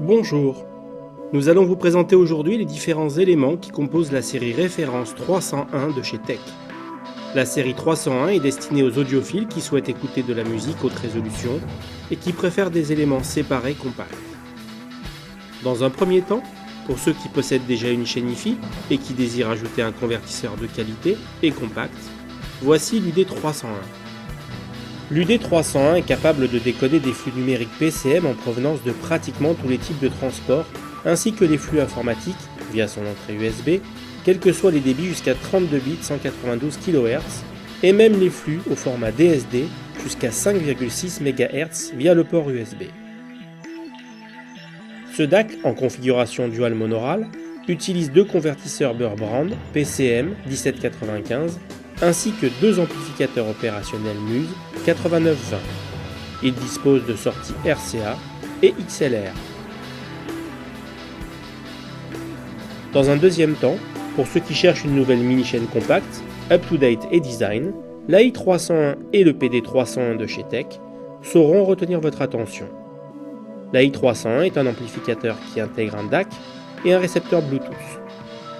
Bonjour, nous allons vous présenter aujourd'hui les différents éléments qui composent la série référence 301 de chez Tech. La série 301 est destinée aux audiophiles qui souhaitent écouter de la musique haute résolution et qui préfèrent des éléments séparés compacts. Dans un premier temps, pour ceux qui possèdent déjà une chaîne hi-fi et qui désirent ajouter un convertisseur de qualité et compact, voici l'UD301. L'UD301 est capable de décoder des flux numériques PCM en provenance de pratiquement tous les types de transport, ainsi que les flux informatiques via son entrée USB, quels que soient les débits jusqu'à 32 bits 192 kHz, et même les flux au format DSD jusqu'à 5,6 MHz via le port USB. Ce DAC en configuration dual monoral utilise deux convertisseurs Burbrand PCM 1795 ainsi que deux amplificateurs opérationnels Muse 8920. Il dispose de sorties RCA et XLR. Dans un deuxième temps, pour ceux qui cherchent une nouvelle mini-chaîne compacte, up-to-date et design, l'AI301 et le PD301 de chez Tech sauront retenir votre attention. L'AI301 est un amplificateur qui intègre un DAC et un récepteur Bluetooth.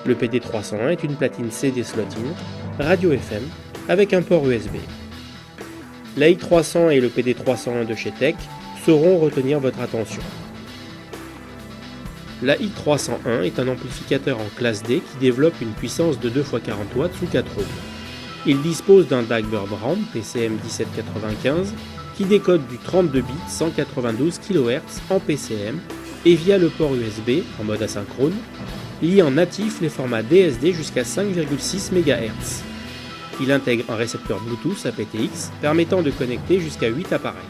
Le PD301 est une platine CD slot-in, radio FM, avec un port USB. L'AI300 et le PD301 de chez Tech sauront retenir votre attention. L'AI301 est un amplificateur en classe D qui développe une puissance de 2x40 watts sous 4 ohms. Il dispose d'un DAC Burbrand PCM 1795 qui décode du 32 bits 192 kHz en PCM et via le port USB en mode asynchrone, lie en natif les formats DSD jusqu'à 5,6 MHz. Il intègre un récepteur Bluetooth aptX permettant de connecter jusqu'à 8 appareils.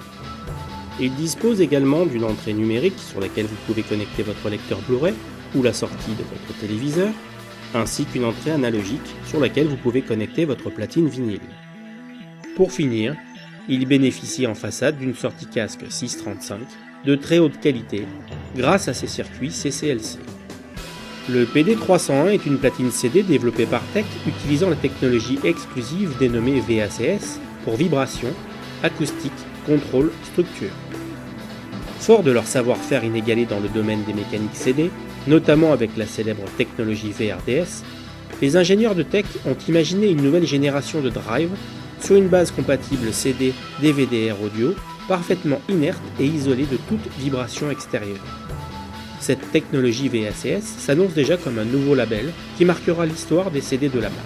Il dispose également d'une entrée numérique sur laquelle vous pouvez connecter votre lecteur Blu-ray ou la sortie de votre téléviseur, ainsi qu'une entrée analogique sur laquelle vous pouvez connecter votre platine vinyle. Pour finir, il bénéficie en façade d'une sortie casque 635 de très haute qualité grâce à ses circuits CCLC. Le PD301 est une platine CD développée par Tech utilisant la technologie exclusive dénommée VACS pour vibration, acoustique, contrôle, structure. Fort de leur savoir-faire inégalé dans le domaine des mécaniques CD, notamment avec la célèbre technologie VRDS, les ingénieurs de Tech ont imaginé une nouvelle génération de drive sur une base compatible CD DVD-R audio, parfaitement inerte et isolée de toute vibration extérieure. Cette technologie VACS s'annonce déjà comme un nouveau label qui marquera l'histoire des CD de la marque.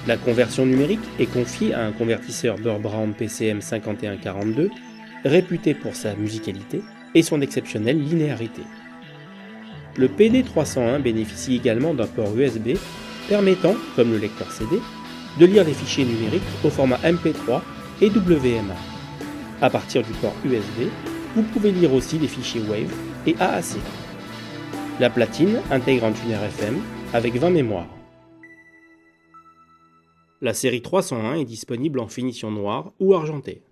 La conversion numérique est confiée à un convertisseur Burbrand PCM 5142, réputé pour sa musicalité et son exceptionnelle linéarité. Le PD301 bénéficie également d'un port USB permettant, comme le lecteur CD, de lire les fichiers numériques au format MP3 et WMA. À partir du port USB, vous pouvez lire aussi les fichiers WAV et AAC. La platine intègre un tuner FM avec 20 mémoires. La série 301 est disponible en finition noire ou argentée.